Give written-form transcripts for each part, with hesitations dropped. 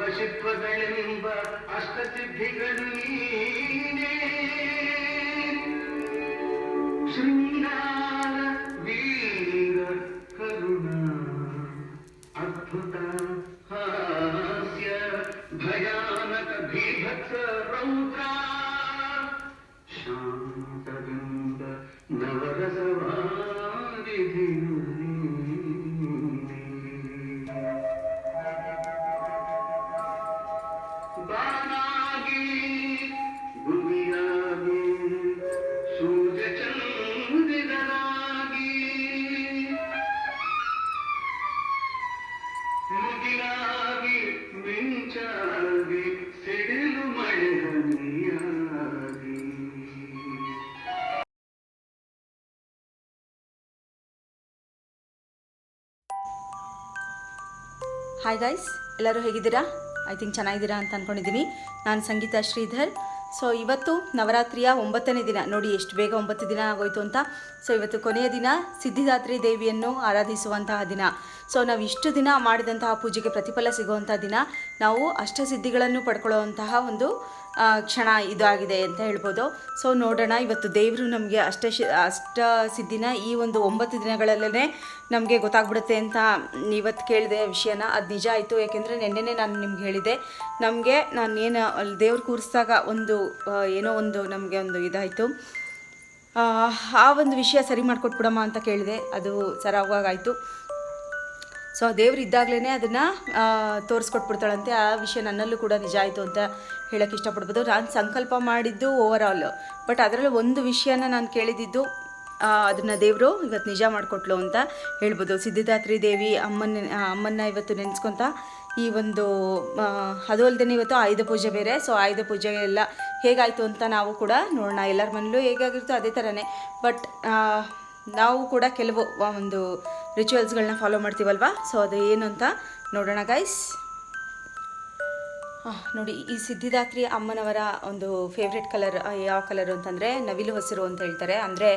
ವಶಿತ್ವಗಳೆಂಬ ಅಷ್ಟಸಿದ್ಧಿಗಳು ನೀನೇ ಶೃಂಗಾರ ವೀರ ಕರುಣ ಅದ್ಭುತ ಹಾಸ್ಯ ಭಯಾನಕ ಭೀಭತ್ಸ ರೌದ್ರ ಶಾಂತದಿಂದ ನವರಸವಾರಿಧಿ ಹಾಯ್ ಗೈಸ್, ಎಲ್ಲರೂ ಹೇಗಿದ್ದೀರಾ? ಐ ಥಿಂಕ್ ಚೆನ್ನಾಗಿದ್ದೀರಾ ಅಂತ ಅಂದ್ಕೊಂಡಿದ್ದೀನಿ. ನಾನು ಸಂಗೀತಾ ಶ್ರೀಧರ್. ಸೊ ಇವತ್ತು ನವರಾತ್ರಿಯ 9ನೇ ದಿನ. ನೋಡಿ ಎಷ್ಟು ಬೇಗ 9 ದಿನ ಆಗೋಯ್ತು ಅಂತ. ಸೊ ಇವತ್ತು ಕೊನೆಯ ದಿನ, ಸಿದ್ಧಿದಾತ್ರಿ ದೇವಿಯನ್ನು ಆರಾಧಿಸುವಂತಹ ದಿನ. ಸೊ ನಾವು ಇಷ್ಟು ದಿನ ಮಾಡಿದಂತಹ ಪೂಜೆಗೆ ಪ್ರತಿಫಲ ಸಿಗುವಂಥ ದಿನ. ನಾವು ಅಷ್ಟಸಿದ್ಧಿಗಳನ್ನು ಪಡ್ಕೊಳ್ಳುವಂತಹ ಒಂದು ಕ್ಷಣ ಇದಾಗಿದೆ ಅಂತ ಹೇಳ್ಬೋದು. ಸೊ ನೋಡೋಣ, ಇವತ್ತು ದೇವರು ನಮಗೆ ಅಷ್ಟಸಿದ್ಧಿನ ಈ ಒಂದು 9 ದಿನಗಳಲ್ಲೇ ನಮಗೆ ಗೊತ್ತಾಗ್ಬಿಡುತ್ತೆ ಅಂತ ಇವತ್ತು ಕೇಳಿದೆ ವಿಷಯನ. ಅದು ನಿಜ ಆಯಿತು. ಯಾಕೆಂದರೆ ನೆನ್ನೆನೇ ನಾನು ನಿಮ್ಗೆ ಹೇಳಿದೆ, ನಮಗೆ ನಾನು ಏನು ಅಲ್ಲಿ ದೇವ್ರು ಕೂರಿಸಿದಾಗ ಒಂದು ಏನೋ ಒಂದು ನಮಗೆ ಒಂದು ಇದಾಯಿತು, ಆ ಒಂದು ವಿಷಯ ಸರಿ ಮಾಡಿಕೊಟ್ಬಿಡಮ್ಮ ಅಂತ ಕೇಳಿದೆ. ಅದು ಸರಾಗವಾಗಾಯಿತು. ಸೊ ದೇವ್ರು ಇದ್ದಾಗಲೇ ಅದನ್ನು ತೋರಿಸ್ಕೊಟ್ಬಿಡ್ತಾಳಂತೆ. ಆ ವಿಷಯ ನನ್ನಲ್ಲೂ ಕೂಡ ನಿಜ ಆಯಿತು ಅಂತ ಹೇಳೋಕ್ಕೆ ಇಷ್ಟಪಡ್ಬೋದು. ನಾನು ಸಂಕಲ್ಪ ಮಾಡಿದ್ದು ಓವರಾಲ್, ಬಟ್ ಅದರಲ್ಲಿ ಒಂದು ವಿಷಯನ ನಾನು ಕೇಳಿದ್ದು ದೇವರು ಇವತ್ತು ನಿಜ ಮಾಡಿಕೊಟ್ಲು ಅಂತ ಹೇಳ್ಬೋದು. ಸಿದ್ಧಿದಾತ್ರಿ ದೇವಿ ಅಮ್ಮನ್ನ ಇವತ್ತು ನೆನೆಸ್ಕೊತ ಈ ಒಂದು ಅದು ಅಲ್ಲದೆ ಇವತ್ತು ಆಯುಧ ಪೂಜೆ ಬೇರೆ. ಸೊ ಆಯುಧ ಪೂಜೆ ಎಲ್ಲ ಹೇಗಾಯಿತು ಅಂತ ನಾವು ಕೂಡ ನೋಡೋಣ. ಎಲ್ಲರ ಮನೇಲೂ ಹೇಗಾಗಿರ್ತೋ ಅದೇ ಥರನೇ, ಬಟ್ ನಾವು ಕೂಡ ಕೆಲವು ಒಂದು ರಿಚುವಲ್ಸ್ಗಳನ್ನ ಫಾಲೋ ಮಾಡ್ತೀವಲ್ವ. ಸೊ ಅದು ಏನು ಅಂತ ನೋಡೋಣ ಗೈಸ್. ನೋಡಿ, ಈ ಸಿದ್ಧಿದಾತ್ರಿ ಅಮ್ಮನವರ ಒಂದು ಫೇವ್ರೆಟ್ ಕಲರ್ ಯಾವ ಕಲರು ಅಂತಂದರೆ ನವಿಲು ಹಸಿರು ಅಂತ ಹೇಳ್ತಾರೆ. ಅಂದರೆ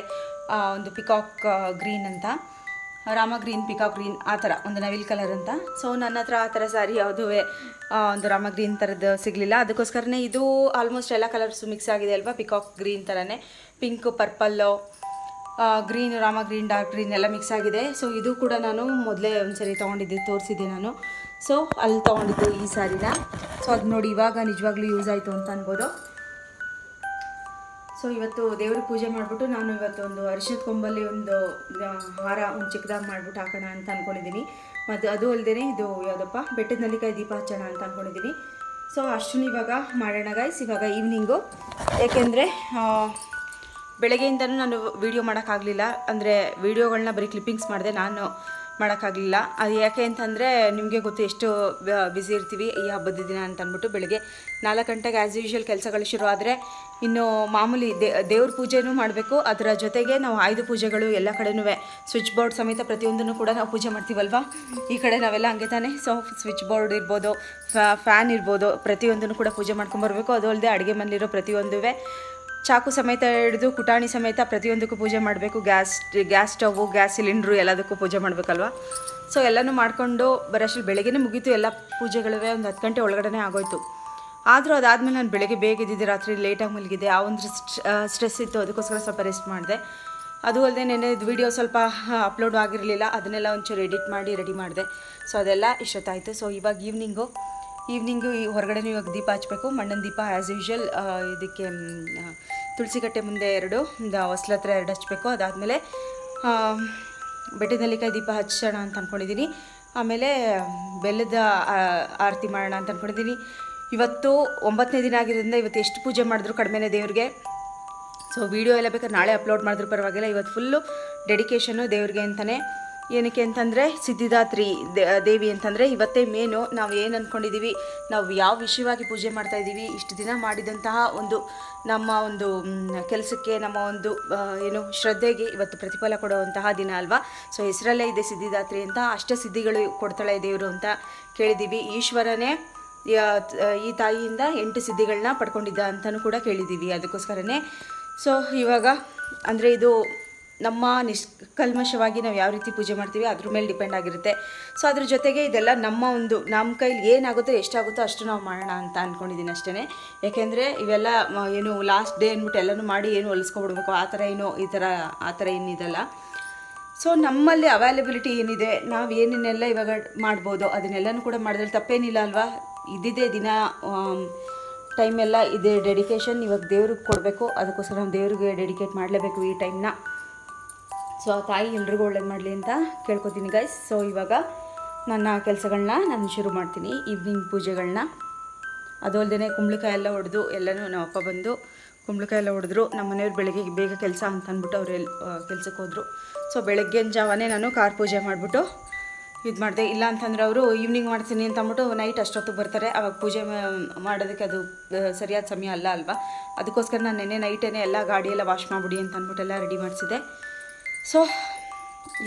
ಒಂದು ಪಿಕಾಕ್ ಗ್ರೀನ್ ಅಂತ, ರಾಮ ಗ್ರೀನ್, ಪಿಕಾಕ್ ಗ್ರೀನ್, ಆ ಥರ ಒಂದು ನವಿಲ್ ಕಲರ್ ಅಂತ. ಸೊ ನನ್ನ ಹತ್ರ ಆ ಥರ ಸ್ಯಾರಿ ಯಾವುದೂ ಒಂದು ರಾಮ ಗ್ರೀನ್ ಥರದ್ದು ಸಿಗಲಿಲ್ಲ. ಅದಕ್ಕೋಸ್ಕರನೇ ಇದು ಆಲ್ಮೋಸ್ಟ್ ಎಲ್ಲ ಕಲರ್ಸು ಮಿಕ್ಸ್ ಆಗಿದೆ ಅಲ್ವಾ. ಪಿಕಾಕ್ ಗ್ರೀನ್ ಥರನೇ ಪಿಂಕು, ಪರ್ಪಲ್ಲು, ಗ್ರೀನು, ರಾಮ ಗ್ರೀನ್, ಡಾರ್ಕ್ ಗ್ರೀನ್ ಎಲ್ಲ ಮಿಕ್ಸ್ ಆಗಿದೆ. ಸೊ ಇದು ಕೂಡ ನಾನು ಮೊದಲೇ ಒಂದು ಸರಿ ತೊಗೊಂಡಿದ್ದೆ, ತೋರಿಸಿದ್ದೆ ನಾನು. ಸೊ ಅಲ್ಲಿ ತೊಗೊಂಡಿದ್ದು ಈ ಸ್ಯಾರಿನ. ಸೊ ಅದು ನೋಡಿ ಇವಾಗ ನಿಜವಾಗ್ಲೂ ಯೂಸ್ ಆಯಿತು ಅಂತ ಅನ್ಬೋದು. ಸೊ ಇವತ್ತು ದೇವ್ರ ಪೂಜೆ ಮಾಡಿಬಿಟ್ಟು ನಾನು ಇವತ್ತು ಒಂದು ಅರಿಶಿಣದ ಕೊಂಬಲ್ಲಿ ಒಂದು ಹಾರ ಒಂದು ಚಿಕ್ಕದಾಗಿ ಮಾಡಿಬಿಟ್ಟು ಹಾಕೋಣ ಅಂತ ಅಂದ್ಕೊಂಡಿದ್ದೀನಿ. ಮತ್ತು ಅದು ಅಲ್ಲದೆ ಇದು ಯಾವುದಪ್ಪ ಬೆಟ್ಟದ ನೆಲ್ಲಿಕಾಯಿ ದೀಪ ಹಚ್ಚೋಣ ಅಂತ ಅಂದ್ಕೊಂಡಿದ್ದೀನಿ. ಸೊ ಅಷ್ಟನ್ನು ಇವಾಗ ಮಾಡೋಣ ಗೈಸ್. ಇವಾಗ ಈವ್ನಿಂಗು, ಏಕೆಂದರೆ ಬೆಳಗ್ಗೆಯಿಂದನೂ ನಾನು ವೀಡಿಯೋ ಮಾಡೋಕ್ಕಾಗಲಿಲ್ಲ. ಅಂದರೆ ವೀಡಿಯೋಗಳನ್ನ ಬರೀ ಕ್ಲಿಪ್ಪಿಂಗ್ಸ್ ಮಾಡಿದೆ, ನಾನು ಮಾಡೋಕ್ಕಾಗಲಿಲ್ಲ. ಅದು ಯಾಕೆ ಅಂತಂದರೆ ನಿಮಗೆ ಗೊತ್ತು ಎಷ್ಟು ಬ್ಯುಸಿ ಇರ್ತೀವಿ ಈ ಹಬ್ಬದ ದಿನ ಅಂತ ಅಂದ್ಬಿಟ್ಟು. ಬೆಳಗ್ಗೆ 4 ಗಂಟೆಗೆ ಆ್ಯಸ್ ಯೂಶ್ವಲ್ ಕೆಲಸಗಳು ಶುರು ಆದರೆ ಇನ್ನು ಮಾಮೂಲಿ ದೇವ್ರ ಪೂಜೆನೂ ಮಾಡಬೇಕು. ಅದರ ಜೊತೆಗೆ ನಾವು ಆಯುಧ ಪೂಜೆಗಳು ಎಲ್ಲ ಕಡೆನೂ ಸ್ವಿಚ್ ಬೋರ್ಡ್ ಸಮೇತ ಪ್ರತಿಯೊಂದನ್ನು ಕೂಡ ನಾವು ಪೂಜೆ ಮಾಡ್ತೀವಲ್ವ. ಈ ಕಡೆ ನಾವೆಲ್ಲ ಹಂಗೆ ತಾನೆ. ಸೊ ಸ್ವಿಚ್ ಬೋರ್ಡ್ ಇರ್ಬೋದು, ಫ್ಯಾನ್ ಇರ್ಬೋದು, ಪ್ರತಿಯೊಂದನ್ನು ಕೂಡ ಪೂಜೆ ಮಾಡ್ಕೊಂಬರ್ಬೇಕು. ಅದು ಅಲ್ಲದೆ ಅಡುಗೆ ಮನೆಯಲ್ಲಿರೋ ಪ್ರತಿಯೊಂದು ಚಾಕು ಸಮೇತ ಹಿಡಿದು ಕುಟಾಣಿ ಸಮೇತ ಪ್ರತಿಯೊಂದಕ್ಕೂ ಪೂಜೆ ಮಾಡಬೇಕು. ಗ್ಯಾಸ್ ಸ್ಟವ್ವು, ಗ್ಯಾಸ್ ಸಿಲಿಂಡ್ರು ಎಲ್ಲದಕ್ಕೂ ಪೂಜೆ ಮಾಡಬೇಕಲ್ವ. ಸೊ ಎಲ್ಲನೂ ಮಾಡಿಕೊಂಡು ಬರೋಷ್ಟು ಬೆಳಗ್ಗೆನೇ ಮುಗೀತು ಎಲ್ಲ ಪೂಜೆಗಳಿವೆ. ಒಂದು 10 ಗಂಟೆ ಒಳಗಡೆ ಆಗೋಯ್ತು. ಆದರೂ ಅದಾದಮೇಲೆ ನಾನು ಬೆಳಗ್ಗೆ ಬೇಗ ಇದ್ದಿದ್ದೆ, ರಾತ್ರಿ ಲೇಟಾಗಿ ಮಲಗಿದೆ. ಆ ಒಂದು ಸ್ಟ್ರೆಸ್ ಇತ್ತು, ಅದಕ್ಕೋಸ್ಕರ ಸ್ವಲ್ಪ ರೆಸ್ಟ್ ಮಾಡಿದೆ. ಅದು ಅಲ್ಲದೆ ನೆನ್ನೆ ವೀಡಿಯೋ ಸ್ವಲ್ಪ ಅಪ್ಲೋಡ್ ಆಗಿರಲಿಲ್ಲ, ಅದನ್ನೆಲ್ಲ ಒಂಚೂರು ಎಡಿಟ್ ಮಾಡಿ ರೆಡಿ ಮಾಡಿದೆ. ಸೊ ಅದೆಲ್ಲ ಇಷ್ಟೊತ್ತಾಯಿತು. ಸೊ ಇವಾಗ ಈವ್ನಿಂಗು ಈ ಹೊರಗಡೆನೂ ಇವಾಗ ದೀಪ ಹಚ್ಚಬೇಕು. ಮಣ್ಣನ ದೀಪ ಆ್ಯಸ್ ಯೂಶ್ವಲ್ ಇದಕ್ಕೆ ತುಳಸಿ ಕಟ್ಟೆ ಮುಂದೆ 2, ಹೊಸ್ಲ ಹತ್ರ 2 ಹಚ್ಚಬೇಕು. ಅದಾದಮೇಲೆ ಬೆಟ್ಟದ ನೆಲ್ಲಿಕಾಯಿ ದೀಪ ಹಚ್ಚೋಣ ಅಂತ ಅಂದ್ಕೊಂಡಿದ್ದೀನಿ. ಆಮೇಲೆ ಬೆಲ್ಲದ ಆರತಿ ಮಾಡೋಣ ಅಂತ ಅಂದ್ಕೊಂಡಿದ್ದೀನಿ. ಇವತ್ತು 9ನೇ ದಿನ ಆಗಿರೋದ್ರಿಂದ ಇವತ್ತು ಎಷ್ಟು ಪೂಜೆ ಮಾಡಿದ್ರು ಕಡಿಮೆನೇ ದೇವ್ರಿಗೆ. ಸೊ ವೀಡಿಯೋ ಎಲ್ಲ ಬೇಕಾದ್ರೆ ನಾಳೆ ಅಪ್ಲೋಡ್ ಮಾಡಿದ್ರು ಪರವಾಗಿಲ್ಲ. ಇವತ್ತು ಫುಲ್ಲು ಡೆಡಿಕೇಶನ್ನು ದೇವ್ರಿಗೆ ಅಂತಲೇ. ಏನಕ್ಕೆ ಅಂತಂದರೆ ಸಿದ್ಧಿದಾತ್ರಿ ದೇವಿ ಅಂತಂದರೆ ಇವತ್ತೇ ಮೇನು. ನಾವು ಏನು ಅಂದ್ಕೊಂಡಿದ್ದೀವಿ, ನಾವು ಯಾವ ವಿಷಯವಾಗಿ ಪೂಜೆ ಮಾಡ್ತಾಯಿದ್ದೀವಿ, ಇಷ್ಟು ದಿನ ಮಾಡಿದಂತಹ ಒಂದು ನಮ್ಮ ಒಂದು ಕೆಲಸಕ್ಕೆ, ನಮ್ಮ ಒಂದು ಏನು ಶ್ರದ್ಧೆಗೆ ಇವತ್ತು ಪ್ರತಿಫಲ ಕೊಡುವಂತಹ ದಿನ ಅಲ್ವಾ. ಸೊ ಹೆಸರಲ್ಲೇ ಇದೆ ಸಿದ್ಧಿದಾತ್ರಿ ಅಂತ. ಅಷ್ಟೇ ಸಿದ್ಧಿಗಳು ಕೊಡ್ತಾಳೆ ದೇವರು ಅಂತ ಕೇಳಿದ್ದೀವಿ. ಈಶ್ವರನೇ ಈ ತಾಯಿಯಿಂದ 8 ಸಿದ್ಧಿಗಳನ್ನ ಪಡ್ಕೊಂಡಿದ್ದ ಅಂತಲೂ ಕೂಡ ಕೇಳಿದ್ದೀವಿ. ಅದಕ್ಕೋಸ್ಕರನೇ ಸೊ ಇವಾಗ ಅಂದರೆ ಇದು ನಮ್ಮ ನಿಷ್ಕಲ್ಮಶವಾಗಿ ನಾವು ಯಾವ ರೀತಿ ಪೂಜೆ ಮಾಡ್ತೀವಿ ಅದ್ರ ಮೇಲೆ ಡಿಪೆಂಡ್ ಆಗಿರುತ್ತೆ. ಸೊ ಅದ್ರ ಜೊತೆಗೆ ಇದೆಲ್ಲ ನಮ್ಮ ಕೈಲಿ ಏನಾಗುತ್ತೋ ಎಷ್ಟಾಗುತ್ತೋ ಅಷ್ಟು ನಾವು ಮಾಡೋಣ ಅಂತ ಅಂದ್ಕೊಂಡಿದ್ದೀನಿ ಅಷ್ಟೇ. ಯಾಕೆಂದರೆ ಇವೆಲ್ಲ ಏನು ಲಾಸ್ಟ್ ಡೇ ಅಂದ್ಬಿಟ್ಟು ಎಲ್ಲನೂ ಮಾಡಿ ಏನು ಹೊಲಿಸ್ಕೊಬಿಡ್ಬೇಕು ಆ ಥರ ಏನೋ ಆ ಥರ ಏನಿದೆಲ್ಲ. ಸೊ ನಮ್ಮಲ್ಲಿ ಅವೈಲಬಿಲಿಟಿ ಏನಿದೆ, ನಾವು ಏನೇನೆಲ್ಲ ಇವಾಗ ಮಾಡ್ಬೋದು ಅದನ್ನೆಲ್ಲನೂ ಕೂಡ ಮಾಡಿದ್ರೆ ತಪ್ಪೇನಿಲ್ಲ ಅಲ್ವಾ. ಇದ್ದಿದ್ದೇ ದಿನ ಟೈಮೆಲ್ಲ ಇದೆ ಡೆಡಿಕೇಶನ್ ಇವಾಗ ದೇವ್ರಿಗೆ ಕೊಡಬೇಕು. ಅದಕ್ಕೋಸ್ಕರ ನಾವು ದೇವ್ರಿಗೆ ಡೆಡಿಕೇಟ್ ಮಾಡಲೇಬೇಕು ಈ ಟೈಮ್ನ. ಸೊ ಆ ತಾಯಿ ಎಲ್ರಿಗೂ ಒಳ್ಳೇದು ಮಾಡಲಿ ಅಂತ ಕೇಳ್ಕೊತೀನಿ ಗೈಸ್. ಸೊ ಇವಾಗ ನನ್ನ ಕೆಲಸಗಳನ್ನ ನಾನು ಶುರು ಮಾಡ್ತೀನಿ, ಈವ್ನಿಂಗ್ ಪೂಜೆಗಳನ್ನ. ಅದು ಅಲ್ಲದೆ ಕುಂಬಳಕಾಯಿ ಎಲ್ಲ ಹೊಡೆದು ಎಲ್ಲನೂ ನಮ್ಮ ಅಪ್ಪ ಬಂದು ಕುಂಬಳಕಾಯಿ ಎಲ್ಲ ಹೊಡೆದ್ರು. ನಮ್ಮ ಮನೆಯವ್ರು ಬೆಳಗ್ಗೆ ಬೇಗ ಕೆಲಸ ಅಂತ ಅಂದ್ಬಿಟ್ಟು ಅವ್ರು ಕೆಲ್ಸಕ್ಕೆ ಹೋದರು. ಸೊ ಬೆಳಗ್ಗಿನ ಜಾವನೇ ನಾನು ಕಾರ್ ಪೂಜೆ ಮಾಡಿಬಿಟ್ಟು ಇದು ಮಾಡಿದೆ. ಇಲ್ಲ ಅಂತಂದರೆ ಅವರು ಈವ್ನಿಂಗ್ ಮಾಡ್ತೀನಿ ಅಂತ ಅಂದ್ಬಿಟ್ಟು ನೈಟ್ ಅಷ್ಟೊತ್ತಿಗೆ ಬರ್ತಾರೆ. ಆವಾಗ ಪೂಜೆ ಮಾಡೋದಕ್ಕೆ ಅದು ಸರಿಯಾದ ಸಮಯ ಅಲ್ಲ ಅಲ್ವಾ. ಅದಕ್ಕೋಸ್ಕರ ನಾನು ನೆನ್ನೆ ನೈಟೇ ಎಲ್ಲ ಗಾಡಿಯೆಲ್ಲ ವಾಶ್ ಮಾಡಿಬಿಡಿ ಅಂತ ಅಂದ್ಬಿಟ್ಟೆಲ್ಲ ರೆಡಿ ಮಾಡಿಸಿದೆ. ಸೊ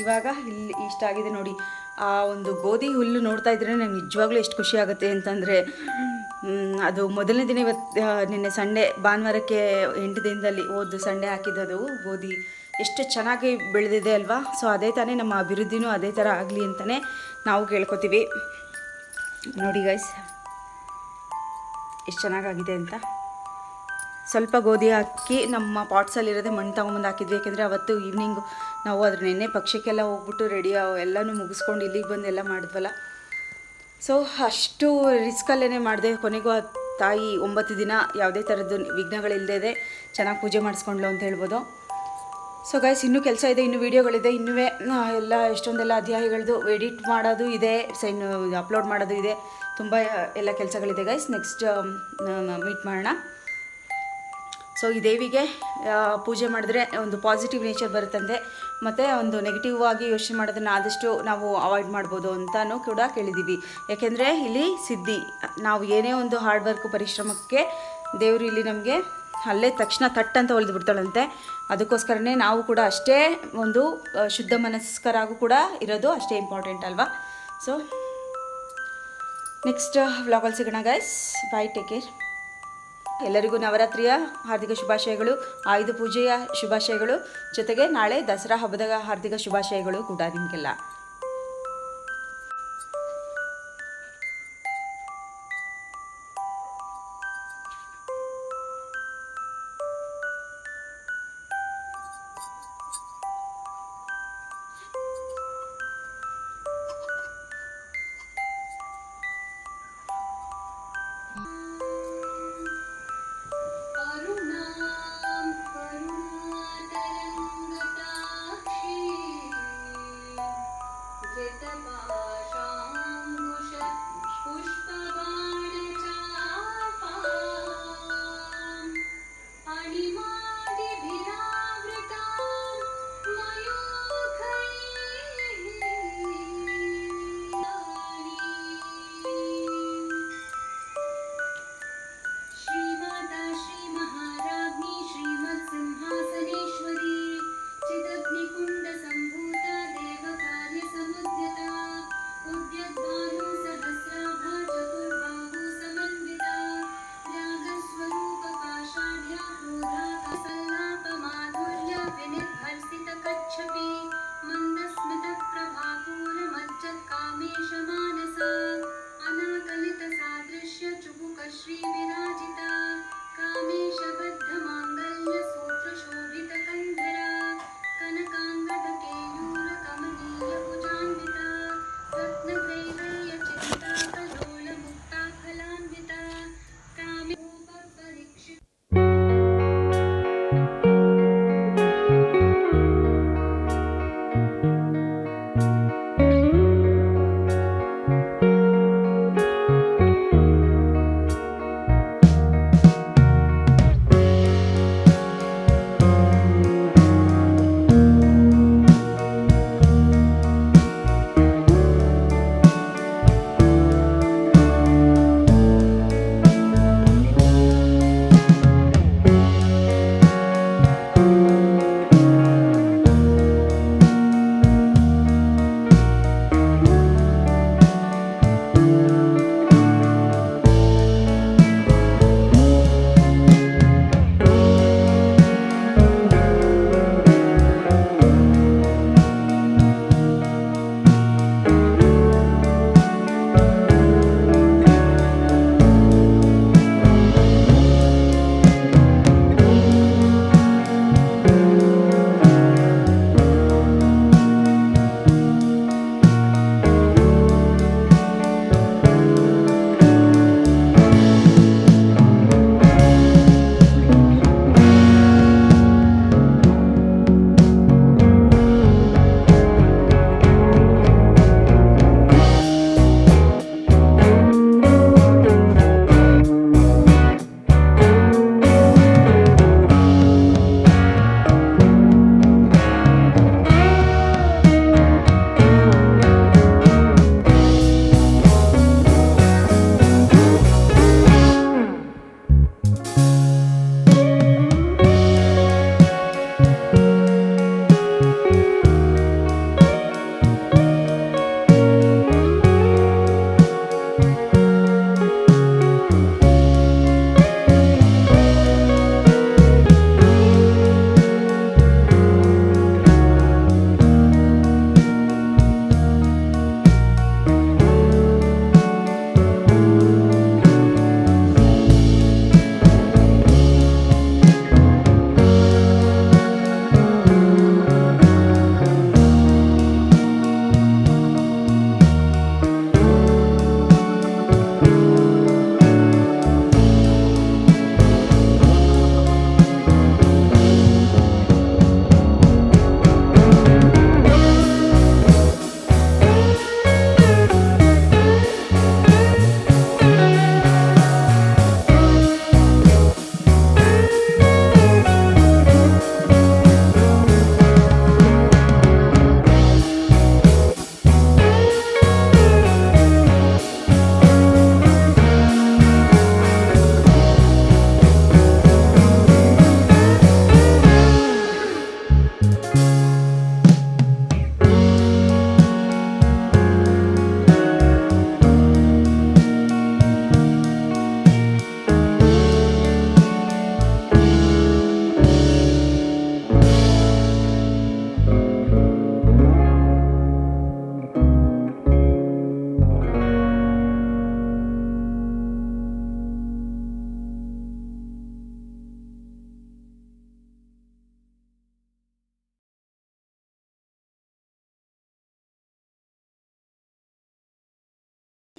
ಇವಾಗ ಇಲ್ಲಿ ಇಷ್ಟ ಆಗಿದೆ ನೋಡಿ. ಆ ಒಂದು ಗೋಧಿ ಹುಲ್ಲು ನೋಡ್ತಾ ಇದ್ರೆ ನಂಗೆ ನಿಜವಾಗ್ಲೂ ಎಷ್ಟು ಖುಷಿ ಆಗುತ್ತೆ ಅಂತಂದರೆ, ಅದು ಮೊದಲನೇ ದಿನ ಇವತ್ತು ನಿನ್ನೆ ಸಂಡೇ ಭಾನುವಾರಕ್ಕೆ 8 ದಿನದಲ್ಲಿ ಹೋದ ಸಂಡೇ ಹಾಕಿದ್ದದು ಗೋಧಿ ಎಷ್ಟು ಚೆನ್ನಾಗಿ ಬೆಳೆದಿದೆ ಅಲ್ವಾ. ಸೊ ಅದೇ ತಾನೇ ನಮ್ಮ ಅಭಿವೃದ್ಧಿನೂ ಅದೇ ಥರ ಆಗಲಿ ಅಂತಲೇ ನಾವು ಕೇಳ್ಕೊತೀವಿ. ನೋಡಿ ಗೈಸ್ ಎಷ್ಟು ಚೆನ್ನಾಗಾಗಿದೆ ಅಂತ. ಸ್ವಲ್ಪ ಗೋಧಿ ಹಾಕಿ ನಮ್ಮ ಪಾಟ್ಸಲ್ಲಿರೋದೇ ಮಣ್ಣು ತೊಗೊಂಬಂದು ಹಾಕಿದ್ವಿ. ಯಾಕೆಂದರೆ ಅವತ್ತು ಈವ್ನಿಂಗು ನಾವು ಅದ್ರ ನೆನ್ನೆ ಪಕ್ಷಕ್ಕೆಲ್ಲ ಹೋಗ್ಬಿಟ್ಟು ರೆಡಿ ಎಲ್ಲನೂ ಮುಗಿಸ್ಕೊಂಡು ಇಲ್ಲಿಗೆ ಬಂದು ಎಲ್ಲ ಮಾಡಿದ್ವಲ್ಲ. ಸೊ ಅಷ್ಟು ರಿಸ್ಕಲ್ಲೇ ಮಾಡಿದೆ. ಕೊನೆಗೂ ಆ ತಾಯಿ 9 ದಿನ ಯಾವುದೇ ಥರದ್ದು ವಿಘ್ನಗಳಿಲ್ಲದೆ ಚೆನ್ನಾಗಿ ಪೂಜೆ ಮಾಡಿಸ್ಕೊಂಡ್ಲು ಅಂತ ಹೇಳ್ಬೋದು. ಸೊ ಗೈಸ್ ಇನ್ನೂ ಕೆಲಸ ಇದೆ, ಇನ್ನೂ ವೀಡಿಯೋಗಳಿದೆ, ಇನ್ನೂ ಎಲ್ಲ ಎಷ್ಟೊಂದೆಲ್ಲ ಅಧ್ಯಾಯಗಳದ್ದು ಎಡಿಟ್ ಮಾಡೋದು ಇದೆ, ಅಪ್ಲೋಡ್ ಮಾಡೋದು ಇದೆ, ತುಂಬ ಎಲ್ಲ ಕೆಲಸಗಳಿದೆ ಗೈಸ್. ನೆಕ್ಸ್ಟ್ ಮೀಟ್ ಮಾಡೋಣ. ಸೊ ಈ ದೇವಿಗೆ ಪೂಜೆ ಮಾಡಿದ್ರೆ ಒಂದು ಪಾಸಿಟಿವ್ ನೇಚರ್ ಬರುತ್ತಂತೆ, ಮತ್ತು ಒಂದು ನೆಗೆಟಿವ್ ಆಗಿ ಯೋಚನೆ ಮಾಡೋದನ್ನು ಆದಷ್ಟು ನಾವು ಅವಾಯ್ಡ್ ಮಾಡ್ಬೋದು ಅಂತಲೂ ಕೂಡ ಕೇಳಿದ್ದೀವಿ. ಯಾಕೆಂದರೆ ಇಲ್ಲಿ ಸಿದ್ಧಿ, ನಾವು ಏನೇ ಒಂದು ಹಾರ್ಡ್ ವರ್ಕ್ ಪರಿಶ್ರಮಕ್ಕೆ ದೇವರು ಇಲ್ಲಿ ನಮಗೆ ಅಲ್ಲೇ ತಕ್ಷಣ ತಟ್ಟಂತ ಹೊಲಿದು ಬಿಡ್ತಾಳಂತೆ. ಅದಕ್ಕೋಸ್ಕರನೇ ನಾವು ಕೂಡ ಅಷ್ಟೇ ಒಂದು ಶುದ್ಧ ಮನಸ್ಕರಾಗೂ ಕೂಡ ಇರೋದು ಅಷ್ಟೇ ಇಂಪಾರ್ಟೆಂಟ್ ಅಲ್ವಾ. ಸೊ ನೆಕ್ಸ್ಟ್ ವ್ಲಾಗಲ್ಲಿ ಸಿಗೋಣ ಗೈಸ್. ಬಾಯ್, ಟೇಕ್ ಕೇರ್. ಎಲ್ಲರಿಗೂ ನವರಾತ್ರಿಯ ಹಾರ್ದಿಕ ಶುಭಾಶಯಗಳು, ಆಯುಧ ಪೂಜೆಯ ಶುಭಾಶಯಗಳು, ಜೊತೆಗೆ ನಾಳೆ ದಸರಾ ಹಬ್ಬದ ಹಾರ್ದಿಕ ಶುಭಾಶಯಗಳು ಕೂಡ ನಿಮಗೆಲ್ಲ.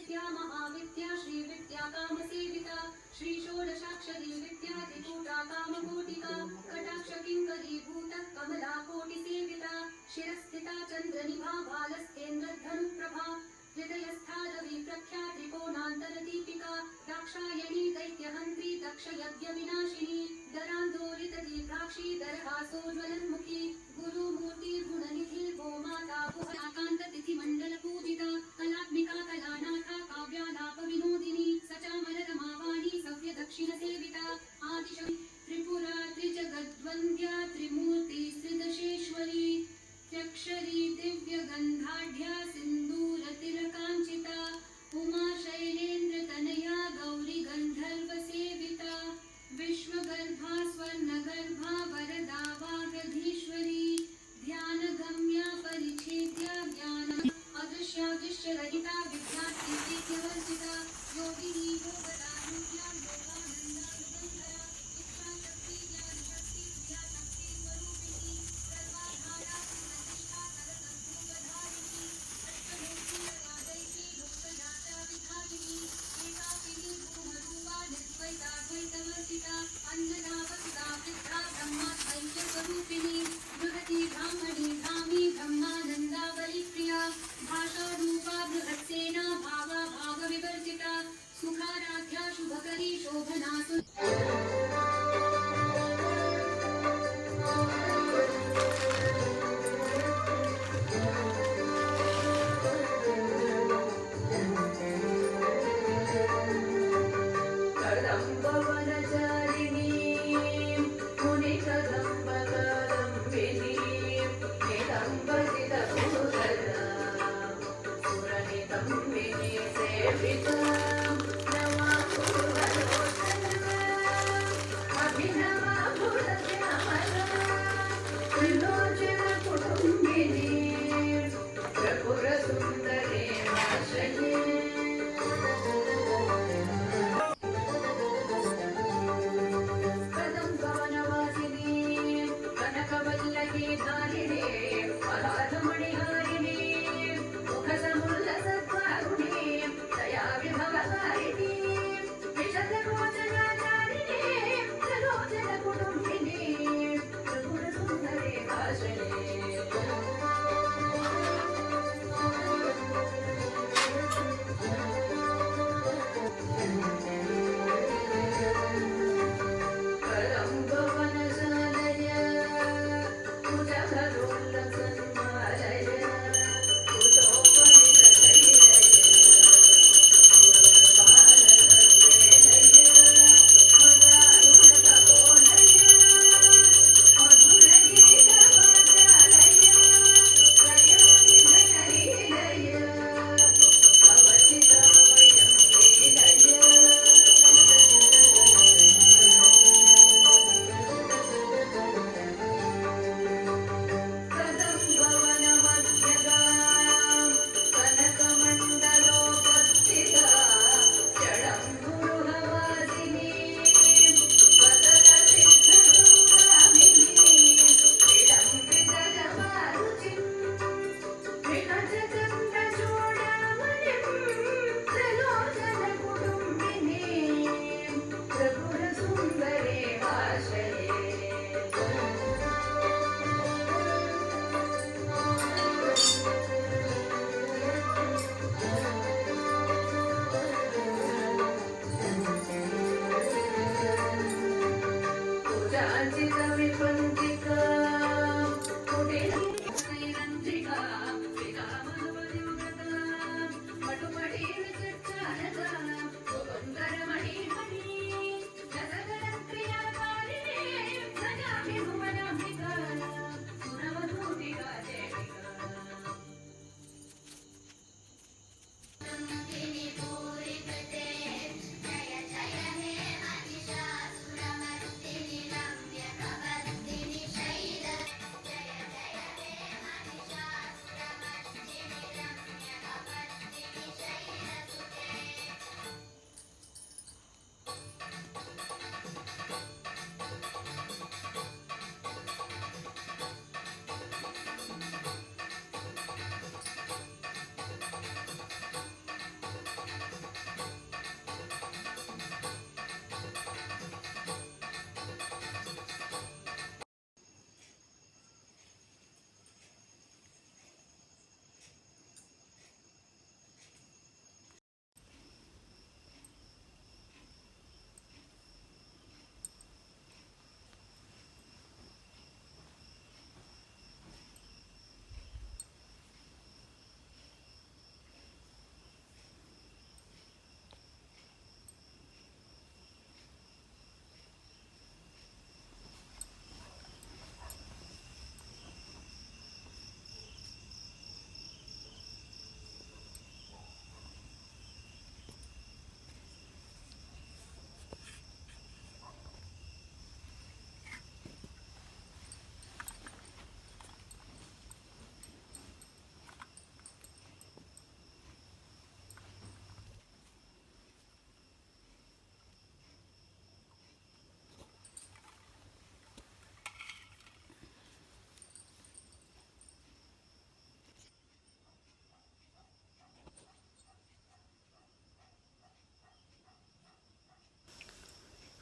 विद्या महाविद्या श्री विद्या काम सेविता श्री षोडशाक्षरी विद्या त्रिकूटा कामकोटिका कटाक्ष किंकरी भूत कमला कोटि सेविता शिरस्थिता चंद्रनिभा बालस्तेन्द्र धनुप्रभा हृदयस्था रवि प्रख्या त्रिकोणांतर दीपिका दाक्षायणी दैत्यहंत्री दक्ष यज्ञ विनाशिनी दरांदोलित दीप्राक्षी दरहासोज्वलन्मुखी गुरुमूर्ति गुणनिधि गोमाता भुवनाकांत तिथि मंडल पूजिता कलात्मिका कलानाथा काव्यालाप विनोदिनी सचामल रमावाणी सव्य दक्षिण सेविता आदिश त्रिपुरा त्रिजगद्वन्द्या त्रिमूर्ति श्रीदशेश्वरी त्र्यक्षरी दिव्यगन्धाढ्या सिन्दूर तिलकाञ्चिता उमा शैलेन्द्र तनया गौरी गन्धर्व सेविता विश्वगर्भा स्वर्णगर्भा वरदा वागधीश्वरी ध्यानगम्या परिच्छेद्या ज्ञान अदृश्यादृश्यरहिता विद्यार्थिवर्जिता योगिनी योगदानुज्ञा योगानन्दा सुगन्धरा इच्छाशक्ति ज्ञानशक्ति क्रियाशक्ति स्वरूपिणी सर्वाधारा सुप्रतिष्ठा सरसद्भुतधारिणी अष्टलोकी अगाधैषी लोकजाता विधायिनी एकाकिनी भूमरूपा निर्द्वैताद्वैतवर्जिता अन्नदा वसुधा वृद्धा ब्रह्माद्वैत स्वरूपिणी बृहती ब्राह्मणी धामी ब्रह्मानन्दावलिप्रिया भाषारूपा बृहत्सेना भावा भावविवर्जिता सुखाराध्या शुभकरी शोभना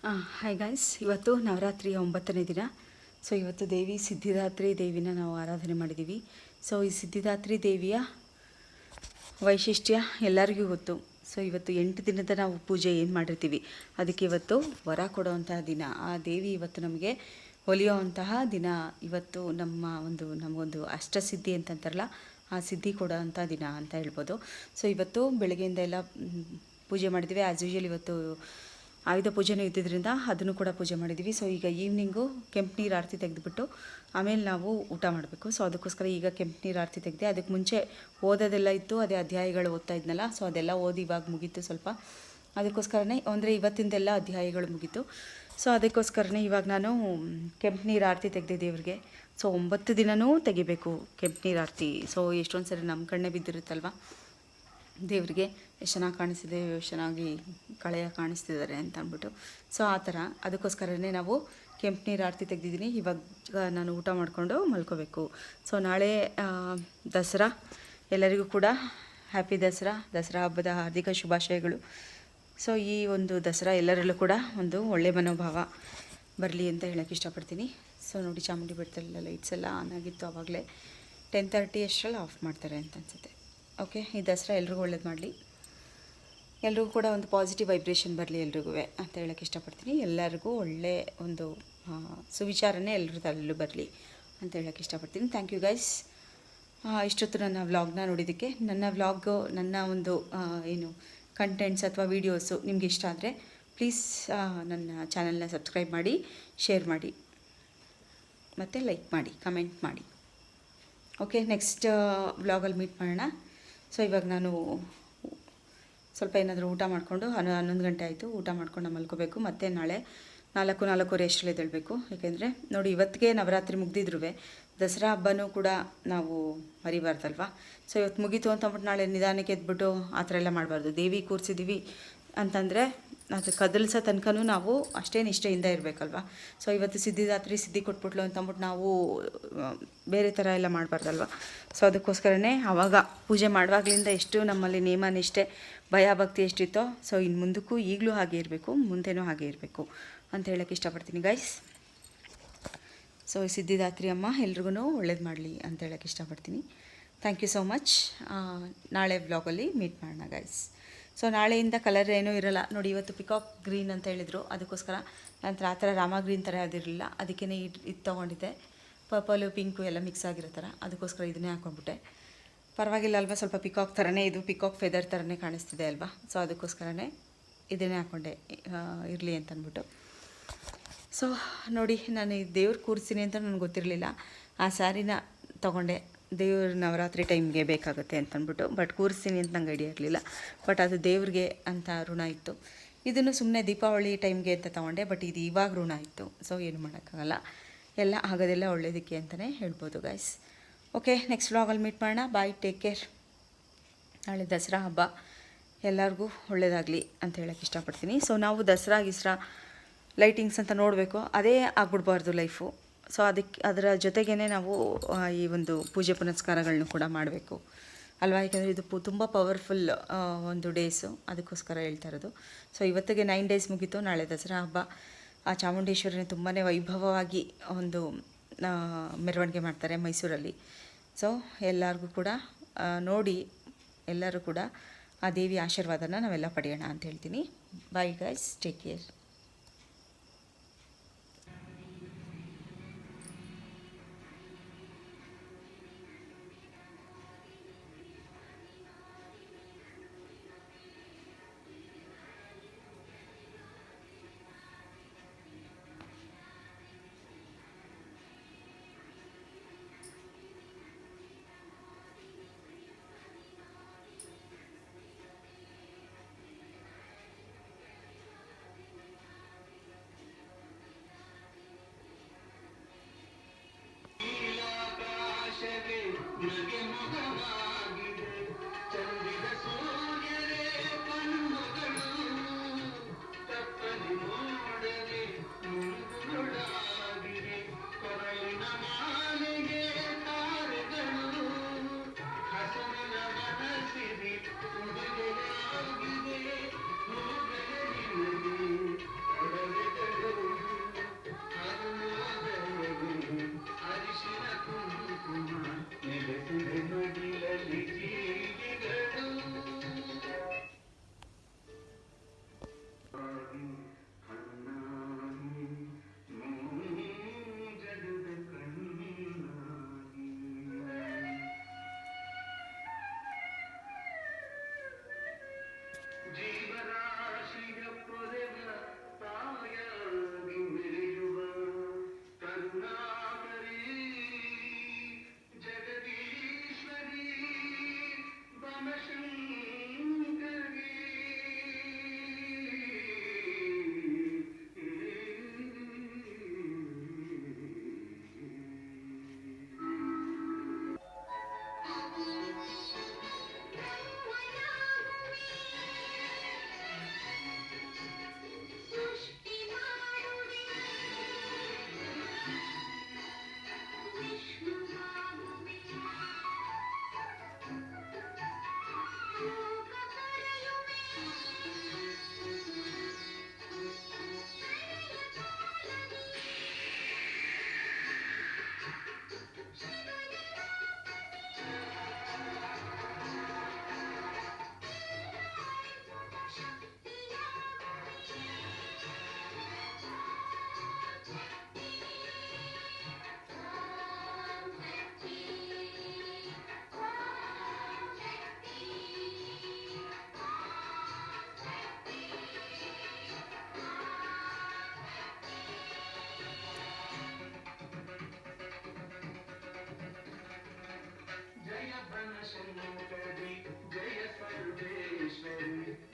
ಹಾಯ್ ಗಾಯ್ಸ್, ಇವತ್ತು ನವರಾತ್ರಿಯ 9ನೇ ದಿನ. ಸೊ ಇವತ್ತು ದೇವಿ ಸಿದ್ಧಿದಾತ್ರಿ ದೇವಿನ ನಾವು ಆರಾಧನೆ ಮಾಡಿದ್ದೀವಿ. ಸೊ ಈ ಸಿದ್ಧಿದಾತ್ರಿ ದೇವಿಯ ವೈಶಿಷ್ಟ್ಯ ಎಲ್ಲರಿಗೂ ಗೊತ್ತು. ಸೊ ಇವತ್ತು 8 ದಿನದ ನಾವು ಪೂಜೆ ಏನು ಮಾಡಿರ್ತೀವಿ, ಅದಕ್ಕೆ ಇವತ್ತು ವರ ಕೊಡುವಂತಹ ದಿನ. ಆ ದೇವಿ ಇವತ್ತು ನಮಗೆ ಒಲಿಯುವಂತಹ ದಿನ. ಇವತ್ತು ನಮಗೊಂದು ಅಷ್ಟಸಿದ್ಧಿ ಅಂತಂತಾರಲ್ಲ, ಆ ಸಿದ್ಧಿ ಕೊಡೋವಂಥ ದಿನ ಅಂತ ಹೇಳ್ಬೋದು. ಸೊ ಇವತ್ತು ಬೆಳಗ್ಗೆಯಿಂದ ಎಲ್ಲ ಪೂಜೆ ಮಾಡಿದ್ದೀವಿ. ಆ್ಯಸ್ ಯೂಶುವಲ್ ಇವತ್ತು ಆಯುಧ ಪೂಜೆನೂ ಇದ್ದಿದ್ದರಿಂದ ಅದನ್ನು ಕೂಡ ಪೂಜೆ ಮಾಡಿದ್ದೀವಿ. ಸೊ ಈಗ ಈವ್ನಿಂಗು ಕೆಂಪು ನೀರು ಆರತಿ ತೆಗೆದುಬಿಟ್ಟು ಆಮೇಲೆ ನಾವು ಊಟ ಮಾಡಬೇಕು. ಸೊ ಅದಕ್ಕೋಸ್ಕರ ಈಗ ಕೆಂಪು ನೀರು ಆರತಿ ತೆಗೆದೆ. ಅದಕ್ಕೆ ಮುಂಚೆ ಓದೋದೆಲ್ಲ ಇತ್ತು, ಅದೇ ಅಧ್ಯಾಯಗಳು ಓದ್ತಾ ಇದ್ನಲ್ಲ. ಸೊ ಅದೆಲ್ಲ ಓದಿ ಇವಾಗ ಮುಗೀತು ಸ್ವಲ್ಪ. ಅದಕ್ಕೋಸ್ಕರನೇ ಅಂದರೆ ಇವತ್ತಿಂದೆಲ್ಲ ಅಧ್ಯಾಯಗಳು ಮುಗೀತು. ಸೊ ಅದಕ್ಕೋಸ್ಕರನೇ ಇವಾಗ ನಾನು ಕೆಂಪು ನೀರು ಆರತಿ ತೆಗೆದೆ ದೇವ್ರಿಗೆ. ಸೊ 9 ದಿನವೂ ತೆಗಿಬೇಕು ಕೆಂಪು ನೀರು ಆರತಿ. ಸೊ ಎಷ್ಟೊಂದು ಸರಿ ನಮ್ಮ ಕಣ್ಣೇ ಬಿದ್ದಿರುತ್ತಲ್ವ ದೇವರಿಗೆ, ಎಷ್ಟು ಚೆನ್ನಾಗಿ ಕಾಣಿಸ್ತಿದೆ, ಎಷ್ಟು ಚೆನ್ನಾಗಿ ಕಳೆಯ ಕಾಣಿಸ್ತಿದ್ದಾರೆ ಅಂತ ಅಂದ್ಬಿಟ್ಟು. ಸೊ ಆ ಥರ ಅದಕ್ಕೋಸ್ಕರನೇ ನಾವು ಕೆಂಪು ನೀರು ಆರತಿ ತೆಗೆದಿದ್ದೀನಿ. ಇವಾಗ ನಾನು ಊಟ ಮಾಡಿಕೊಂಡು ಮಲ್ಕೋಬೇಕು. ಸೊ ನಾಳೆ ದಸರಾ. ಎಲ್ಲರಿಗೂ ಕೂಡ ಹ್ಯಾಪಿ ದಸರಾ ಹಬ್ಬದ ಹಾರ್ದಿಕ ಶುಭಾಶಯಗಳು. ಸೊ ಈ ಒಂದು ದಸರಾ ಎಲ್ಲರಲ್ಲೂ ಕೂಡ ಒಂದು ಒಳ್ಳೆಯ ಮನೋಭಾವ ಬರಲಿ ಅಂತ ಹೇಳೋಕ್ಕೆ ಇಷ್ಟಪಡ್ತೀನಿ. ಸೊ ನೋಡಿ, ಚಾಮುಂಡಿ ಬೆಟ್ಟದಲ್ಲೆಲ್ಲ ಲೈಟ್ಸ್ ಎಲ್ಲ ಆನ್ ಆಗಿತ್ತು. ಆವಾಗಲೇ 10:30 ಅಷ್ಟರಲ್ಲಿ ಆಫ್ ಮಾಡ್ತಾರೆ ಅಂತ ಅನಿಸುತ್ತೆ. ಓಕೆ, ಈ ದಸರಾ ಎಲ್ರಿಗೂ ಒಳ್ಳೇದು ಮಾಡಲಿ, ಎಲ್ರಿಗೂ ಕೂಡ ಒಂದು ಪಾಸಿಟಿವ್ ವೈಬ್ರೇಷನ್ ಬರಲಿ ಎಲ್ರಿಗೂ ಅಂತ ಹೇಳೋಕ್ಕೆ ಇಷ್ಟಪಡ್ತೀನಿ. ಎಲ್ಲರಿಗೂ ಒಳ್ಳೆ ಒಂದು ಸುವಿಚಾರನೇ ಎಲ್ಲರ ತಲೆಯಲ್ಲೂ ಬರಲಿ ಅಂತ ಹೇಳೋಕ್ಕೆ ಇಷ್ಟಪಡ್ತೀನಿ. ಥ್ಯಾಂಕ್ ಯು ಗೈಸ್, ಇಷ್ಟೊತ್ತು ನನ್ನ ವ್ಲಾಗ್ನ ನೋಡಿದ್ದಕ್ಕೆ. ನನ್ನ ವ್ಲಾಗು, ನನ್ನ ಒಂದು ಏನು ಕಂಟೆಂಟ್ಸ್ ಅಥವಾ ವೀಡಿಯೋಸು ನಿಮ್ಗೆ ಇಷ್ಟ ಆದರೆ ಪ್ಲೀಸ್ ನನ್ನ ಚಾನಲ್ನ ಸಬ್ಸ್ಕ್ರೈಬ್ ಮಾಡಿ, ಶೇರ್ ಮಾಡಿ, ಮತ್ತು ಲೈಕ್ ಮಾಡಿ, ಕಮೆಂಟ್ ಮಾಡಿ. ಓಕೆ, ನೆಕ್ಸ್ಟ್ ವ್ಲಾಗಲ್ಲಿ ಮೀಟ್ ಮಾಡೋಣ. ಸೊ ಇವಾಗ ನಾನು ಸ್ವಲ್ಪ ಏನಾದರೂ ಊಟ ಮಾಡಿಕೊಂಡು 11 ಗಂಟೆ ಆಯಿತು, ಊಟ ಮಾಡ್ಕೊಂಡು ಮಲ್ಕೋಬೇಕು. ಮತ್ತು ನಾಳೆ 4:45 ಅಷ್ಟರಲ್ಲಿ ಎದ್ದೇಳಬೇಕು. ಯಾಕೆಂದರೆ ನೋಡಿ, ಇವತ್ತಿಗೆ ನವರಾತ್ರಿ ಮುಗ್ದಿದ್ರು ದಸರಾ ಹಬ್ಬನೂ ಕೂಡ ನಾವು ಮರಿಬಾರ್ದಲ್ವ. ಸೊ ಇವತ್ತು ಮುಗೀತು ಅಂತ ಅಂದ್ಬಿಟ್ಟು ನಾಳೆ ನಿಧಾನಕ್ಕೆ ಎದ್ಬಿಟ್ಟು ಆ ಥರ ಎಲ್ಲ ಮಾಡಬಾರ್ದು. ದೇವಿ ಕೂರಿಸಿದ್ದೀವಿ ಅಂತಂದರೆ ಅದು ಕದಲಿಸೋ ತನಕನೂ ನಾವು ಅಷ್ಟೇ ನಿಷ್ಠೆಯಿಂದ ಇರಬೇಕಲ್ವ. ಸೊ ಇವತ್ತು ಸಿದ್ಧಿ ಕೊಟ್ಬಿಟ್ಲು ಅಂತ ಅಂದ್ಬಿಟ್ಟು ನಾವು ಬೇರೆ ಥರ ಎಲ್ಲ ಮಾಡಬಾರ್ದಲ್ವ. ಸೊ ಅದಕ್ಕೋಸ್ಕರನೇ ಆವಾಗ ಪೂಜೆ ಮಾಡುವಾಗಲಿಂದ ಎಷ್ಟು ನಮ್ಮಲ್ಲಿ ನೇಮ ನಿಷ್ಠೆ, ಭಯ ಭಕ್ತಿ ಎಷ್ಟಿತ್ತೋ, ಸೊ ಇನ್ನು ಮುಂದಕ್ಕೂ ಈಗಲೂ ಹಾಗೆ ಇರಬೇಕು, ಮುಂದೆನೂ ಹಾಗೆ ಇರಬೇಕು ಅಂತ ಹೇಳೋಕ್ಕೆ ಇಷ್ಟಪಡ್ತೀನಿ ಗೈಸ್. ಸೊ ಸಿದ್ಧಿದಾತ್ರಿ ಅಮ್ಮ ಎಲ್ರಿಗೂ ಒಳ್ಳೇದು ಮಾಡಲಿ ಅಂತ ಹೇಳೋಕ್ಕೆ ಇಷ್ಟಪಡ್ತೀನಿ. Thank you so much. ನಾಳೆ ವ್ಲಾಗಲ್ಲಿ ಮೀಟ್ ಮಾಡೋಣ ಗೈಸ್. ಸೊ ನಾಳೆಯಿಂದ ಕಲರ್ ಏನೂ ಇರೋಲ್ಲ ನೋಡಿ. ಇವತ್ತು ಪಿಕಾಕ್ ಗ್ರೀನ್ ಅಂತ ಹೇಳಿದರು, ಅದಕ್ಕೋಸ್ಕರ ನಂತರ ಆ ಥರ ರಾಮ ಗ್ರೀನ್ ಥರ ಯಾವುದಿರಲಿಲ್ಲ, ಅದಕ್ಕೇ ಇದು ತೊಗೊಂಡಿದ್ದೆ. ಪರ್ಪಲು ಪಿಂಕು ಎಲ್ಲ ಮಿಕ್ಸ್ ಆಗಿರೋ ಥರ, ಅದಕ್ಕೋಸ್ಕರ ಇದನ್ನೇ ಹಾಕೊಂಡ್ಬಿಟ್ಟೆ. ಪರವಾಗಿಲ್ಲ ಅಲ್ವಾ, ಸ್ವಲ್ಪ ಪಿಕಾಕ್ ಥರನೇ, ಇದು ಪಿಕಾಕ್ ಫೆದರ್ ಥರನೇ ಕಾಣಿಸ್ತಿದೆ ಅಲ್ವಾ. ಸೊ ಅದಕ್ಕೋಸ್ಕರನೇ ಇದನ್ನೇ ಹಾಕ್ಕೊಂಡೆ ಇರಲಿ ಅಂತ ಅಂದ್ಬಿಟ್ಟು. ಸೊ ನೋಡಿ, ನಾನು ಈ ದೇವ್ರು ಕೂರಿಸ್ತೀನಿ ಅಂತ ನನಗೆ ಗೊತ್ತಿರಲಿಲ್ಲ. ಆ ಸ್ಯಾರಿನ ತೊಗೊಂಡೆ, ದೇವ್ರ ನವರಾತ್ರಿ ಟೈಮ್ಗೆ ಬೇಕಾಗುತ್ತೆ ಅಂತಂದ್ಬಿಟ್ಟು. ಬಟ್ ಕೂರಿಸ್ತೀನಿ ಅಂತ ನಂಗೆ ಐಡಿಯಾ ಇರಲಿಲ್ಲ. ಬಟ್ ಅದು ದೇವ್ರಿಗೆ ಅಂತ ಋಣ ಇತ್ತು. ಇದನ್ನು ಸುಮ್ಮನೆ ದೀಪಾವಳಿ ಟೈಮ್ಗೆ ಅಂತ ತೊಗೊಂಡೆ, ಬಟ್ ಇದು ಇವಾಗ ಋಣ ಇತ್ತು. ಸೊ ಏನು ಮಾಡೋಕ್ಕಾಗಲ್ಲ, ಎಲ್ಲ ಆಗೋದೆಲ್ಲ ಒಳ್ಳೇದಕ್ಕೆ ಅಂತಲೇ ಹೇಳ್ಬೋದು ಗೈಸ್. ಓಕೆ, ನೆಕ್ಸ್ಟ್ ವ್ಲಾಗಲ್ಲಿ ಮೀಟ್ ಮಾಡೋಣ. ಬಾಯ್, ಟೇಕ್ ಕೇರ್. ನಾಳೆ ದಸರಾ ಹಬ್ಬ, ಎಲ್ಲರಿಗೂ ಒಳ್ಳೆಯದಾಗಲಿ ಅಂತ ಹೇಳೋಕ್ಕೆ ಇಷ್ಟಪಡ್ತೀನಿ. ಸೊ ನಾವು ದಸರಾ ಲೈಟಿಂಗ್ಸ್ ಅಂತ ನೋಡಬೇಕು, ಅದೇ ಆಗ್ಬಿಡ್ಬಾರ್ದು ಲೈಫು. ಸೊ ಅದರ ಜೊತೆಗೇ ನಾವು ಈ ಒಂದು ಪೂಜೆ ಪುನಸ್ಕಾರಗಳನ್ನೂ ಕೂಡ ಮಾಡಬೇಕು ಅಲ್ವಾ. ಯಾಕೆಂದರೆ ಇದು ತುಂಬ ಪವರ್ಫುಲ್ ಒಂದು ಡೇಸು, ಅದಕ್ಕೋಸ್ಕರ ಹೇಳ್ತಾ ಇರೋದು. ಸೊ ಇವತ್ತಿಗೆ 9 ಡೇಸ್ ಮುಗೀತು. ನಾಳೆ ದಸರಾ ಹಬ್ಬ. ಆ ಚಾಮುಂಡೇಶ್ವರಿನ ತುಂಬಾ ವೈಭವವಾಗಿ ಒಂದು ಮೆರವಣಿಗೆ ಮಾಡ್ತಾರೆ ಮೈಸೂರಲ್ಲಿ. ಸೊ ಎಲ್ಲರಿಗೂ ಕೂಡ ನೋಡಿ, ಎಲ್ಲರೂ ಕೂಡ ಆ ದೇವಿ ಆಶೀರ್ವಾದನ ನಾವೆಲ್ಲ ಪಡೆಯೋಣ ಅಂತ ಹೇಳ್ತೀನಿ. Bye guys, take care. शङ्करि जय सर्वेश्वरि